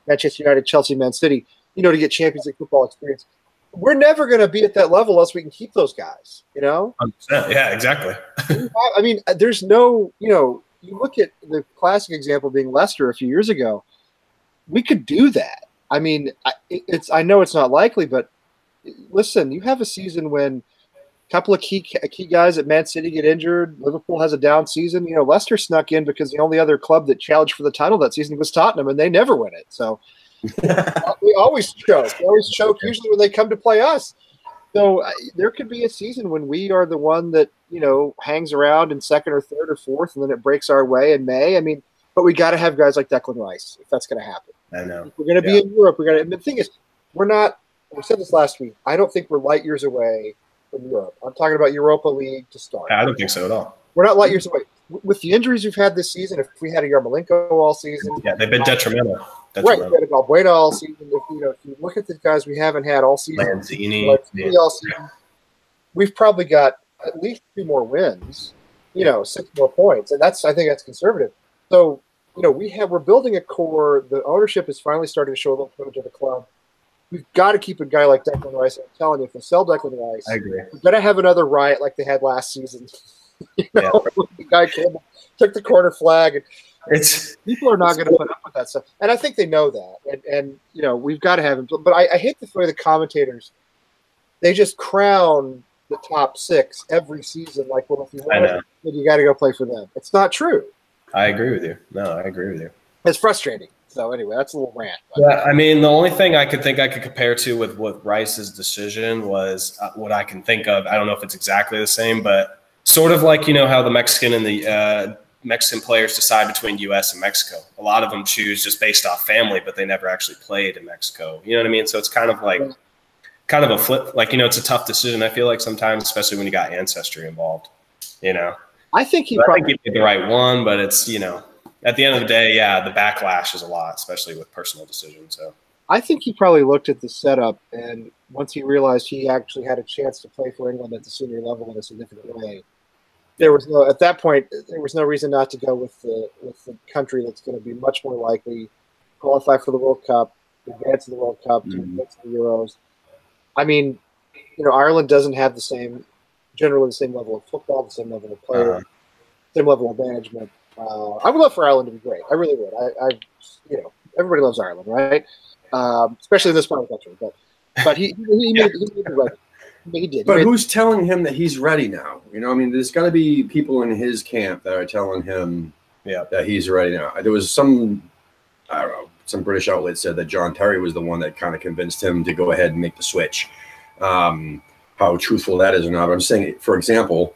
Manchester United, Chelsea, Man City, to get Champions League football experience." We're never going to be at that level unless we can keep those guys. 100%. Yeah, exactly. I mean, there's no. You look at the classic example being Leicester a few years ago. We could do that. I mean, I know it's not likely, but listen, you have a season when a couple of key guys at Man City get injured. Liverpool has a down season. Leicester snuck in because the only other club that challenged for the title that season was Tottenham, and they never win it. So we always choke. We always choke usually when they come to play us. So there could be a season when we are the one that hangs around in second or third or fourth, and then it breaks our way in May. I mean, but we got to have guys like Declan Rice if that's going to happen. I know. If we're going to be in Europe. We're going to. And the thing is, we're not. We said this last week. I don't think we're light years away from Europe. I'm talking about Europa League to start. I don't think so at all. We're not light years away. With the injuries we've had this season, if we had a Yarmolenko all season, they've been detrimental. Right, we had a Balbuena all season. If you look at the guys we haven't had all season, Lanzini, all season, we've probably got at least 2 more wins. 6 more points, and I think that's conservative. So. We're building a core. The ownership is finally starting to show a little commitment to the club. We've got to keep a guy like Declan Rice. I'm telling you, if they sell Declan Rice, I agree. We're going to have another riot like they had last season. The guy came, took the corner flag, and people are not going to put up with that stuff. And I think they know that. And we've got to have him. But I hate the way the commentators, they just crown the top 6 every season. Like, well, if you want it, you got to go play for them. It's not true. I agree with you. No, I agree with you. It's frustrating. So anyway, that's a little rant. Yeah, I mean, the only thing I could compare to with Rice's decision was what I can think of. I don't know if it's exactly the same, but sort of like how the Mexican and the Mexican players decide between U.S. and Mexico. A lot of them choose just based off family, but they never actually played in Mexico. You know what I mean? So it's kind of a flip. Like it's a tough decision. I feel like sometimes, especially when you got ancestry involved. I think he made the right one, but it's, at the end of the day, the backlash is a lot, especially with personal decisions. So I think he probably looked at the setup, and once he realized he actually had a chance to play for England at the senior level in a significant way, at that point, there was no reason not to go with the country that's going to be much more likely qualify for the World Cup, advance to the World Cup, to advance to the Euros. I mean, Ireland doesn't have generally the same level of football, the same level of player, same level of management. I would love for Ireland to be great. I really would. Everybody loves Ireland, right? Especially in this part of the country. But he made the right. He did. But who's telling him that he's ready now? There's got to be people in his camp that are telling him that he's ready now. There was some British outlet said that John Terry was the one that kind of convinced him to go ahead and make the switch. How truthful that is or not. But I'm saying, for example,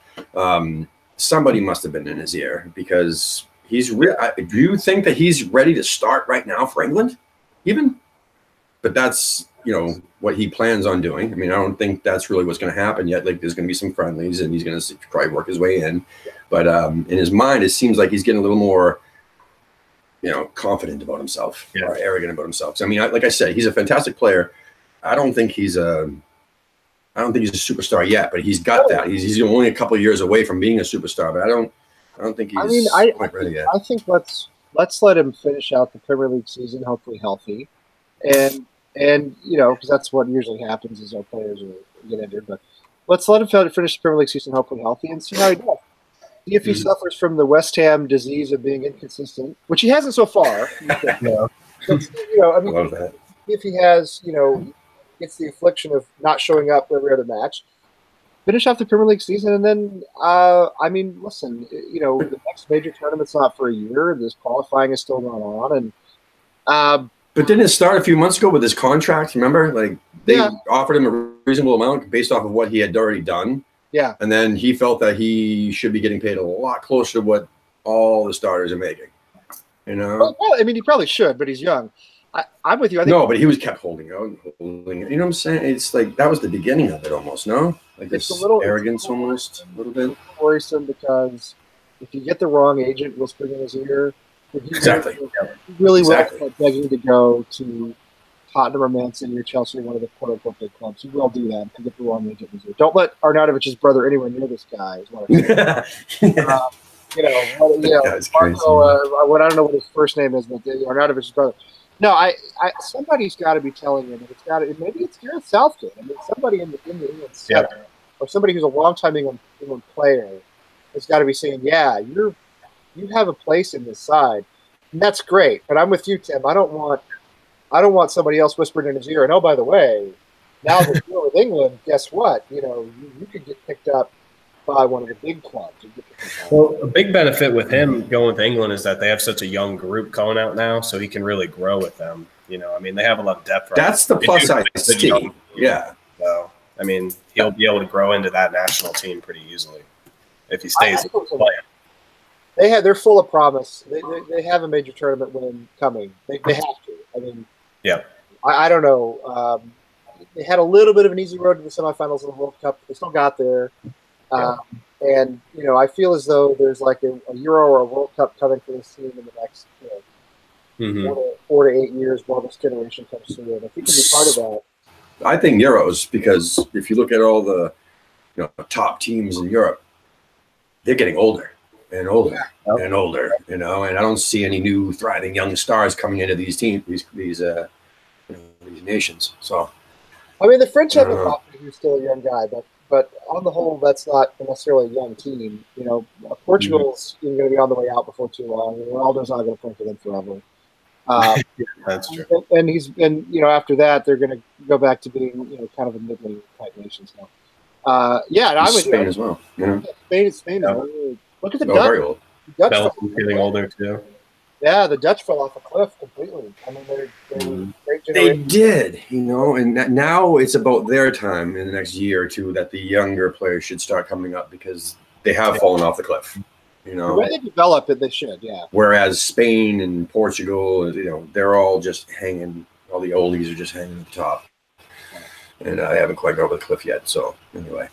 somebody must have been in his ear because he's do you think that he's ready to start right now for England even? But that's, what he plans on doing. I mean, I don't think that's really what's going to happen yet. Like, there's going to be some friendlies and he's going to probably work his way in. But in his mind, it seems like he's getting a little more, confident about himself or arrogant about himself. So, I mean, like I said, he's a fantastic player. I don't think he's a superstar yet, but he's got that. He's only a couple of years away from being a superstar, but I don't think he's quite ready yet. I think let's let him finish out the Premier League season, hopefully healthy, and because that's what usually happens is our players get injured. But let's let him finish the Premier League season, hopefully healthy, and see how he does. See if he suffers from the West Ham disease of being inconsistent, which he hasn't so far. No. But, Love that. If he has, gets the affliction of not showing up every other match, finish off the Premier League season, and then, listen, the next major tournament's not for a year. This qualifying is still going on, and but didn't it start a few months ago with his contract? Remember, like they offered him a reasonable amount based off of what he had already done. Yeah, and then he felt that he should be getting paid a lot closer to what all the starters are making. Well, he probably should, but he's young. I'm with you. I think but he was kept holding out and holding it. You know what I'm saying? It's like that was the beginning of it almost, no? Like this arrogance almost, a little bit. Worrisome because if you get the wrong agent whispering in his ear, Exactly. He really will start begging to go to Tottenham or Man City or Chelsea or one of the quote-unquote big clubs. You will do that because we're on the Don't let Arnautovic's brother anywhere near this guy. Is what I'm saying. That's crazy. What I don't know what his first name is, but Arnautovic's brother. No, somebody's got to be telling him. It's got to. Maybe it's Gareth Southgate. I mean, somebody in the England center, or somebody who's a longtime England player, has got to be saying, "Yeah, you have a place in this side, and that's great." But I'm with you, Tim. I don't want somebody else whispering in his ear. And oh, by the way, now that you're with England, guess what? You could get picked up by one of the big clubs. Well, a big benefit with him going with England is that they have such a young group going out now, so he can really grow with them. I mean, they have a lot of depth. That's the plus I see. Yeah. So, I mean, he'll be able to grow into that national team pretty easily if he stays playing. They're full of promise. They have a major tournament win coming. They have to. I mean, yeah. I don't know. They had a little bit of an easy road to the semifinals of the World Cup. They still got there. And, I feel as though there's like a Euro or a World Cup coming for this team in the next 4 to 8 years while this generation comes through. And if we can be part of that. I think Euros, because if you look at all the top teams in Europe, they're getting older and older and older, and I don't see any new thriving young stars coming into these teams, these nations. So, I mean, the French have a Mbappe, who's still a young guy, but on the whole, that's not necessarily a young team. Portugal's going to be on the way out before too long. Ronaldo's not going to play for them forever. That's true. And after that, they're going to go back to being kind of a middling type nation. So, and I'm with Spain as well. Spain. Look at the Dutch. Very old. Belgium's getting older too. Yeah, the Dutch fell off a cliff completely. I mean, they're great generation. They did, and now it's about their time in the next year or two that the younger players should start coming up because they have fallen off the cliff. The way they develop it, they should, yeah. Whereas Spain and Portugal, they're all just hanging. All the oldies are just hanging at the top, and I haven't quite got over the cliff yet. So anyway,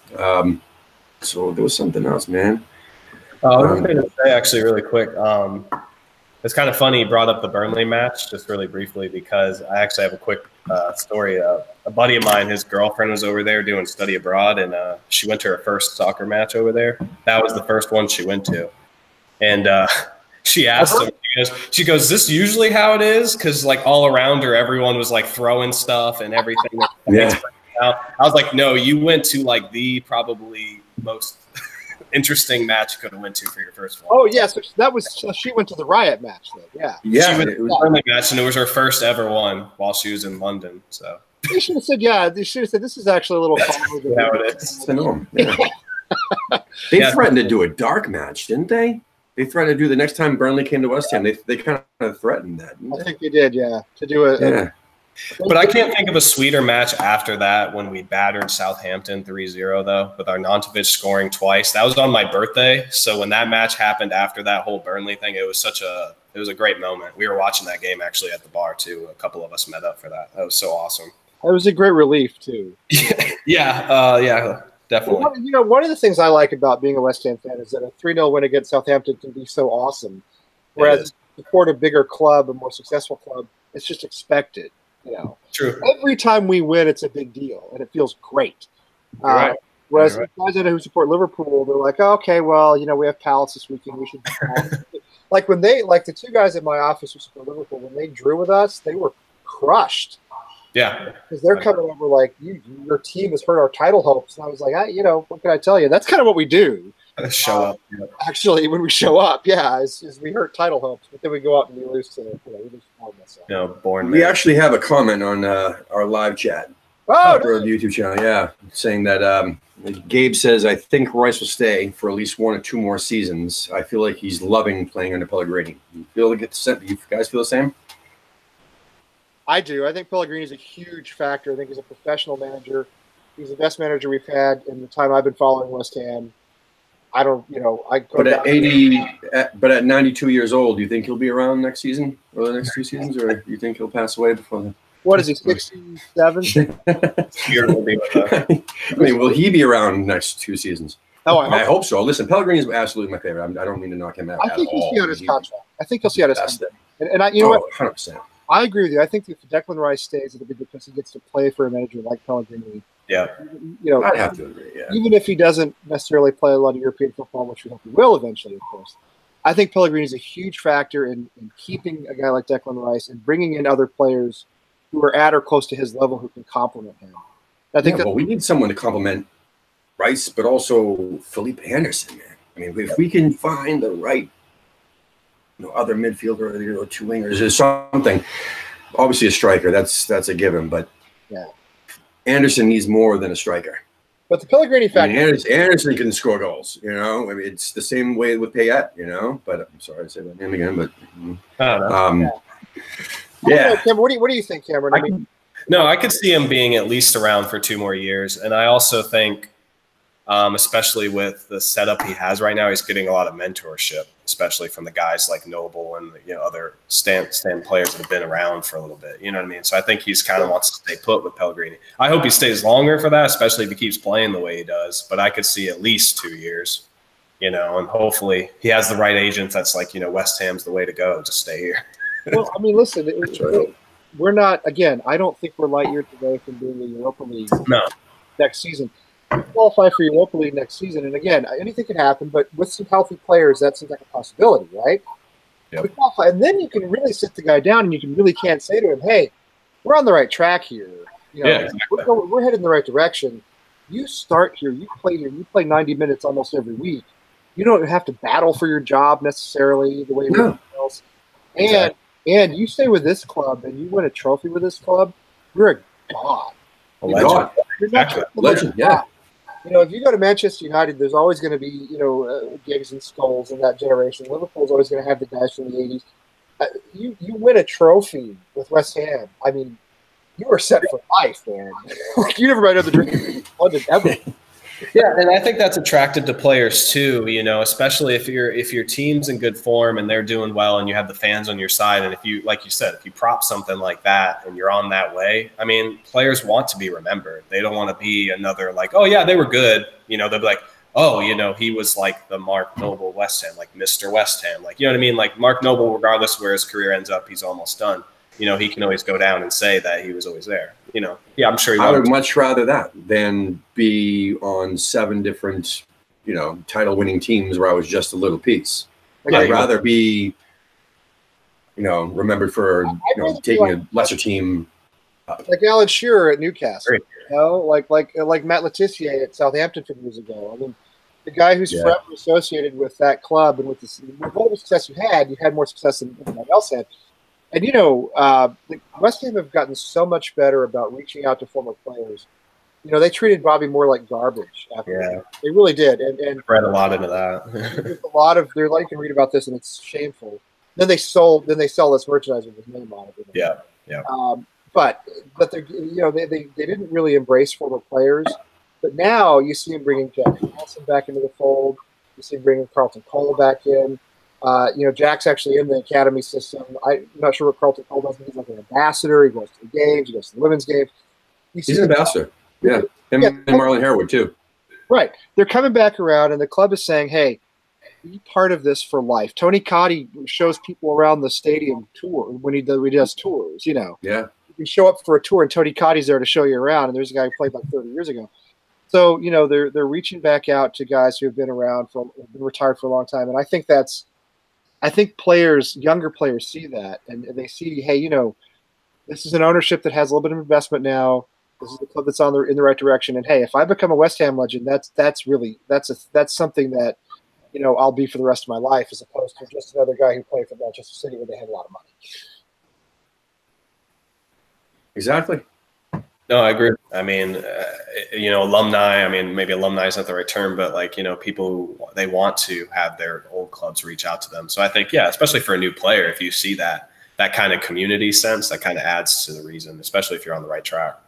so there was something else, man. I was going to say actually really quick. It's kind of funny you brought up the Burnley match just really briefly because I actually have a quick story. A buddy of mine, his girlfriend was over there doing study abroad, and she went to her first soccer match over there. That was the first one she went to. And she asked him, she goes, "Is this usually how it is?" Because like all around her, everyone was like throwing stuff and everything. Yeah. I was like, no, you went to like the probably most interesting match you could have went to for your first one. Oh yeah, so she went to the Riot match then. Yeah. Yeah. She went to the Burnley match, and it was her first ever one while she was in London. So they should have said, this is actually a little how it is. It's the norm. Yeah. They threatened to do a dark match, didn't they? They threatened to do the next time Burnley came to West Ham. They kind of threatened that. I think they did, yeah, to do it. Yeah. But I can't think of a sweeter match after that when we battered Southampton 3-0, though, with Arnautovic scoring twice. That was on my birthday. So when that match happened after that whole Burnley thing, it was a great moment. We were watching that game actually at the bar, too. A couple of us met up for that. That was so awesome. It was a great relief, too. Yeah, definitely. Well, one of the things I like about being a West Ham fan is that a 3-0 win against Southampton can be so awesome. Whereas to support a bigger club, a more successful club, it's just expected. True. Every time we win, it's a big deal, and it feels great. Right. Whereas the guys I know who support Liverpool, they're like, oh, okay, well, we have Palace this weekend. We should like the two guys in my office who support Liverpool, when they drew with us, they were crushed. Yeah. Because they're coming over like, your team has hurt our title hopes. And I was like, what can I tell you? That's kind of what we do. Show up. Yeah. Actually, when we show up, is we hurt title hopes, but then we go out and we lose to born. We actually have a comment on our live chat. Oh, for the YouTube channel, saying that Gabe says, I think Rice will stay for at least 1 or 2 more seasons. I feel like he's loving playing under Pellegrini. You guys feel the same? I do. I think Pellegrini is a huge factor. I think he's a professional manager. He's the best manager we've had in the time I've been following West Ham. But at 92 years old, do you think he'll be around next season or the next 2 seasons, or do you think he'll pass away before then? What is he, 67? I mean, will he be around next 2 seasons? Oh, I hope so. Listen, Pellegrini is absolutely my favorite. I don't mean to knock him out. I think he'll see out his contract. I think he'll see out his contract. And what? 100%. I agree with you. I think if Declan Rice stays, it'll be because he gets to play for a manager like Pellegrini. Yeah. I'd have to agree. Yeah. Even if he doesn't necessarily play a lot of European football, which we hope he will eventually, of course. I think Pellegrini is a huge factor in keeping a guy like Declan Rice and bringing in other players who are at or close to his level who can complement him. I think we need someone to complement Rice, but also Felipe Anderson, man. I mean, if we can find the right, other midfielder or two wingers or something, obviously a striker, that's a given, but Anderson needs more than a striker. But the Pellegrini factor, Anderson can score goals. I mean, it's the same way with Payet. But I'm sorry to say that name again. But yeah. Cameron, what do you think, Cameron? I could see him being at least around for 2 more years, and I also think, especially with the setup he has right now, he's getting a lot of mentorship, especially from the guys like Noble and other stand players that have been around for a little bit. You know what I mean? So I think he's kind of wants to stay put with Pellegrini. I hope he stays longer for that, especially if he keeps playing the way he does. But I could see at least 2 years, and hopefully he has the right agent. That's like, West Ham's the way to go. Just stay here. Well, I mean, listen, we're not, again, I don't think we're light years away from doing the Europa League next season. Qualify for Europa League next season, and again, anything can happen. But with some healthy players, that seems like a possibility, right? Yep. And then you can really sit the guy down, and you can't say to him, "Hey, we're on the right track here. Exactly. We're headed in the right direction. You start here, you play here, you play 90 minutes almost every week. You don't have to battle for your job necessarily the way everyone else. And you stay with this club, and you win a trophy with this club, you're a god. Legend, yeah. If you go to Manchester United, there's always going to be, Giggs and Scholes in that generation. Liverpool's always going to have the guys from the 80s. You win a trophy with West Ham. I mean, you are set for life, man. You never might have the dream ever. Yeah, and I think that's attractive to players too, especially if your team's in good form and they're doing well and you have the fans on your side. And if you, like you said, if you prop something like that and you're on that way, I mean, players want to be remembered. They don't want to be another like, oh yeah, they were good. They'll be like, oh, he was like the Mark Noble West Ham, like Mr. West Ham. Like, you know what I mean? Like Mark Noble, regardless where his career ends up, he's almost done. He can always go down and say that he was always there. Yeah, I'm sure. I would much rather that than be on 7 different, title-winning teams where I was just a little piece. I'd rather be, remembered for taking a lesser team up. Like Alan Shearer at Newcastle. Like Matt Letizia at Southampton 50 years ago. I mean, the guy who's forever associated with that club and with all the success you had more success than anyone else had. And, West Ham have gotten so much better about reaching out to former players. They treated Bobby Moore like garbage. They really did. And read a lot into that. a lot of their, you can read about this, and it's shameful. Then they sell this merchandise with his name on it. Yeah. But they didn't really embrace former players. But now you see him bringing Jack Nelson back into the fold. You see him bringing Carlton Cole back in. Jack's actually in the academy system. I'm not sure what Carlton Cole does. He's like an ambassador. He goes to the games. He goes to the women's games. He's an ambassador. Yeah. Him and Marlon Harewood, too. Right. They're coming back around, and the club is saying, hey, be part of this for life. Tony Cotty shows people around the stadium tour when he does tours, Yeah. You show up for a tour, and Tony Cotty's there to show you around, and there's a guy who played like 30 years ago. So, they're reaching back out to guys who have been around been retired for a long time, and I think younger players see that, and they see, hey, this is an ownership that has a little bit of investment now. This is the club that's in the right direction. And hey, if I become a West Ham legend, that's something that I'll be for the rest of my life, as opposed to just another guy who played for Manchester City where they had a lot of money. Exactly. No, I agree. I mean, alumni. I mean, maybe alumni is not the right term, but people who they want to have their old clubs reach out to them. So I think, especially for a new player, if you see that kind of community sense, that kind of adds to the reason, especially if you're on the right track.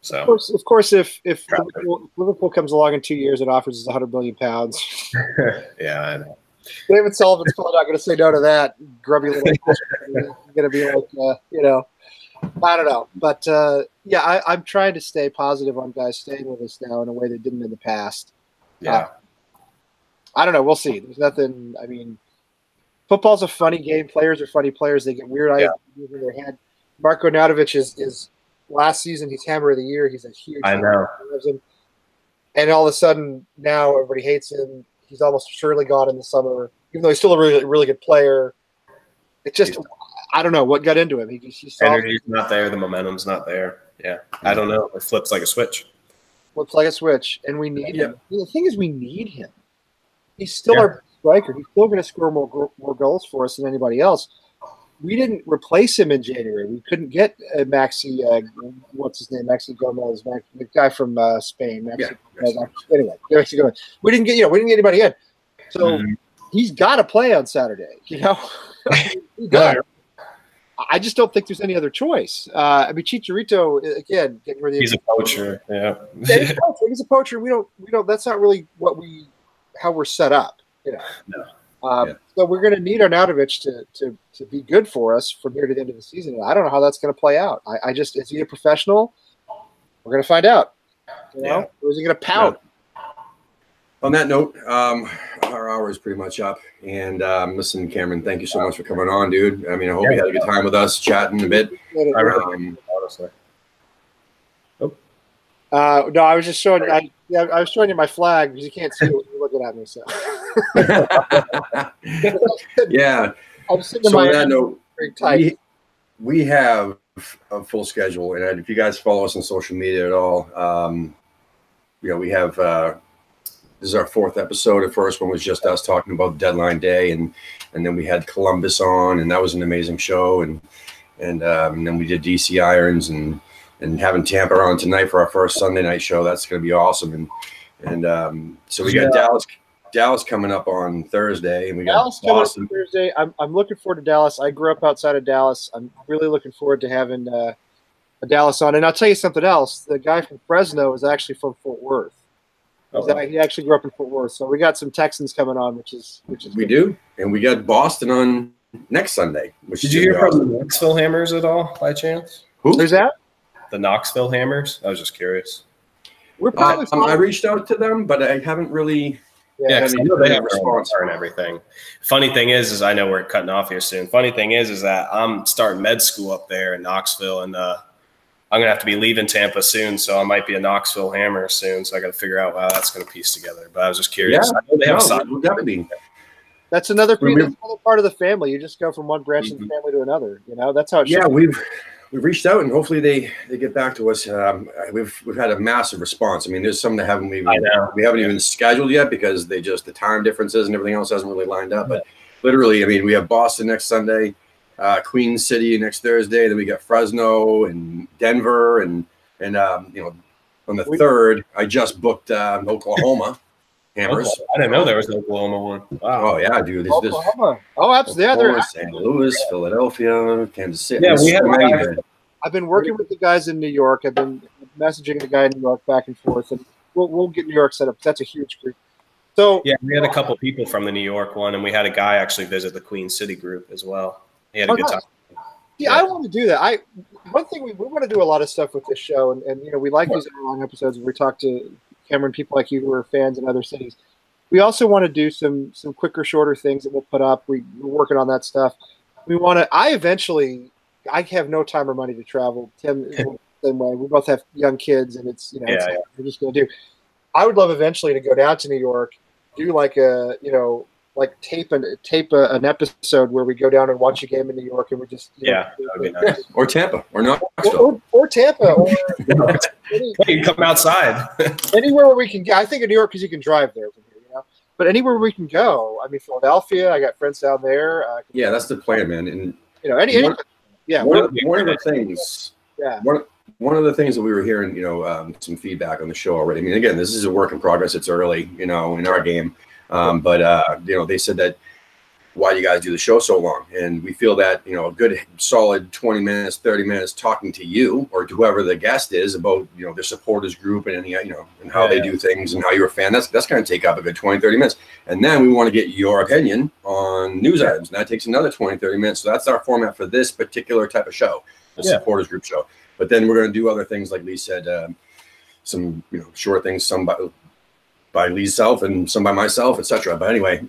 So of course, if Liverpool comes along in 2 years and offers us £100 million, yeah, I know. David Sullivan's probably not going to say no to that. Grubby little, going to be like, I don't know, but I'm trying to stay positive on guys staying with us now in a way they didn't in the past. Yeah, I don't know. We'll see. There's nothing. I mean, football's a funny game. Players are funny players. They get weird ideas in their head. Marko Nautovic is last season he's Hammer of the Year. He's a huge. I know. And all of a sudden now everybody hates him. He's almost surely gone in the summer, even though he's still a really, really good player. It just, I don't know what got into him. He saw energy's not there. The momentum's not there. Yeah, I don't know. It flips like a switch. Flips like a switch, and we need him. The thing is, we need him. He's still our striker. He's still going to score more goals for us than anybody else. We didn't replace him in January. We couldn't get Maxi. What's his name? Maxi Gomez, the guy from Spain. Maxi Gomez. Anyway, Maxi Gomez. We didn't get anybody in. So he's got to play on Saturday. He does. I just don't think there's any other choice. I mean, Chicharito again. Getting rid of he's a poacher. Yeah, he's a poacher. We don't. That's not really how we're set up. No. So we're going to need Arnautovic to be good for us from here to the end of the season. And I don't know how that's going to play out. I just, is he a professional? We're going to find out. Or is he going to pout? Yeah. On that note, our hour is pretty much up. And listen, Cameron, thank you so much for coming on, dude. I mean, I hope you had a good time with us, chatting a bit. Honestly. No, I was just showing. I was showing you my flag because you can't see it when you're looking at me. So. Yeah. I'm sitting so on that note, tight. We have a full schedule, and if you guys follow us on social media at all, we have. This is our 4th episode. The first one was just us talking about deadline day, and then we had Columbus on, and that was an amazing show, and then we did DC Irons and having Tampa on tonight for our first Sunday night show. That's going to be awesome. And so we got Dallas coming up on Thursday, and we got Dallas coming up on Thursday. I'm looking forward to Dallas. I grew up outside of Dallas. I'm really looking forward to having a Dallas on. And I'll tell you something else. The guy from Fresno is actually from Fort Worth. He actually grew up in Fort Worth. So we got some Texans coming on, which is we good. Do, and we got Boston on next Sunday. Did you hear from the Knoxville Hammers at all, by chance? Who's that? The Knoxville Hammers. I was just curious. I reached out to them, but I haven't really. Yeah, I know they have a response and everything. Funny thing is I know we're cutting off here soon. Funny thing is that I'm starting med school up there in Knoxville, and I'm gonna have to be leaving Tampa soon, so I might be a Knoxville Hammer soon. So I got to figure out how that's gonna piece together. But I was just curious. Yeah, I know they have definitely. That's another part of the family. You just go from one branch of the family to another. That's how it should. Yeah, we've reached out, and hopefully they get back to us. We've had a massive response. I mean, there's some that we haven't even scheduled yet because the time differences and everything else hasn't really lined up. But literally, I mean, we have Boston next Sunday, Queen City next Thursday, then we got Fresno and Denver, and on the 3rd, I just booked Oklahoma Hammers. I didn't know there was an Oklahoma one. Wow. Oh yeah, dude. Oklahoma. Absolutely. Yeah, St. Louis, Philadelphia, Kansas City. Yeah, I've been working with the guys in New York. I've been messaging the guy in New York back and forth, and we'll get New York set up. That's a huge group. So yeah, we had a couple people from the New York one, and we had a guy actually visit the Queen City group as well. He had a good time. Yeah, I want to do that. One thing we want to do a lot of stuff with this show, and we like these long episodes where we talk to Cameron, people like you who are fans in other cities. We also want to do some quicker, shorter things that we'll put up. We're working on that stuff. We want to. I have no time or money to travel. Tim is the same way. We both have young kids, and it's we're just going to do. I would love eventually to go down to New York, do tape an episode where we go down and watch a game in New York, and we're just that would be nice. Or Tampa, or not, or Tampa, or you come outside anywhere where we can go. I think of New York because you can drive there from here, But anywhere we can go. I mean, Philadelphia. I got friends down there. Yeah, that's the plan, man. And one of the things. Yeah. One of the things that we were hearing, some feedback on the show already. I mean, again, this is a work in progress. It's early, in our game. But they said that why do you guys do the show so long? And we feel that, a good solid 20 minutes, 30 minutes talking to you or to whoever the guest is about, their supporters group and and how they do things and how you're a fan. That's going to take up a good 20, 30 minutes. And then we want to get your opinion on news items. And that takes another 20, 30 minutes. So that's our format for this particular type of show, the supporters group show. But then we're going to do other things, like Lee said, some, short things, some by Lee's self and some by myself, etc. But anyway,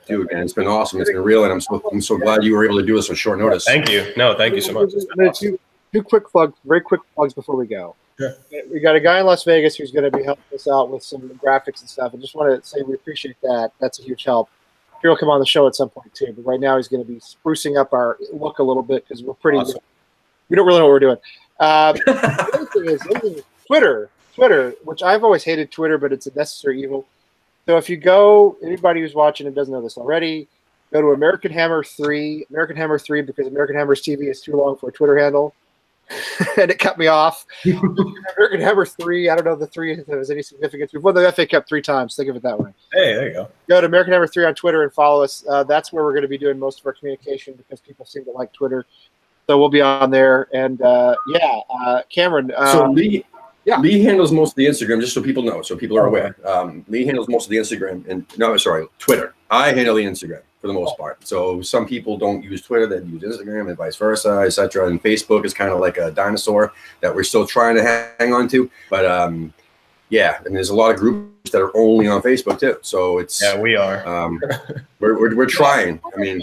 Dude, man, it's been awesome. It's been real, and I'm so glad you were able to do this on short notice. Thank you. No, thank you so much. Awesome. Two quick plugs, very quick plugs before we go. Sure. We got a guy in Las Vegas who's going to be helping us out with some graphics and stuff. I just want to say we appreciate that. That's a huge help. He'll come on the show at some point too, but right now he's going to be sprucing up our look a little bit because we're pretty. Awesome. We don't really know what we're doing. The other thing is Twitter, which I've always hated Twitter, but it's a necessary evil. So if you go, anybody who's watching and doesn't know this already, go to American Hammer 3 because American Hammers TV is too long for a Twitter handle, and it cut me off. American Hammer 3, I don't know the 3 if there was any significance. We've won the FA Cup 3 times. Think of it that way. Hey, there you go. Go to American Hammer 3 on Twitter and follow us. That's where we're going to be doing most of our communication because people seem to like Twitter. So we'll be on there. And, Cameron. So Lee handles most of the Instagram, just so people know, so people are aware. Lee handles most of the Instagram, Twitter. I handle the Instagram for the most part. So some people don't use Twitter, they use Instagram and vice versa, etc. And Facebook is kind of like a dinosaur that we're still trying to hang on to. But and there's a lot of groups that are only on Facebook too. So it's we are. We're trying. I mean,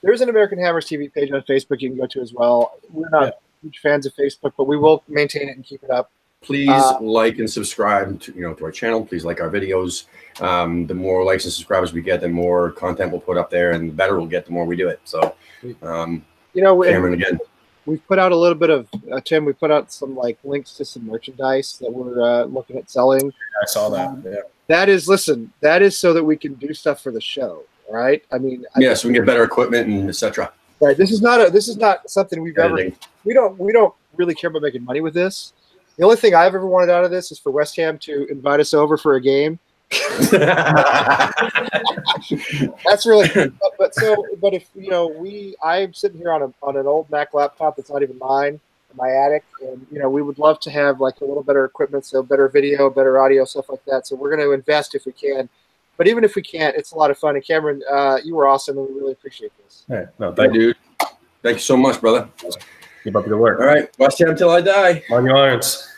there's an American Hammers TV page on Facebook you can go to as well. We're not huge fans of Facebook, but we will maintain it and keep it up. Please like and subscribe to our channel. Please like our videos. The more likes and subscribers we get, the more content we'll put up there, and the better we'll get the more we do it. So, Cameron again. We've put out a little bit of Tim. We put out some links to some merchandise that we're looking at selling. I saw that. That is so that we can do stuff for the show, right? I mean, so we can get better equipment and etc. Right. This is not something we've ever. We don't really care about making money with this. The only thing I've ever wanted out of this is for West Ham to invite us over for a game. That's really but if I'm sitting here on an old Mac laptop that's not even mine in my attic, and we would love to have a little better equipment, so better video, better audio, stuff like that. So we're going to invest if we can. But even if we can't, it's a lot of fun. And Cameron, you were awesome, and we really appreciate this. Hey, no, thank you, dude. Thank you so much, brother. Keep up the work. All right, West Ham till I die. On your irons.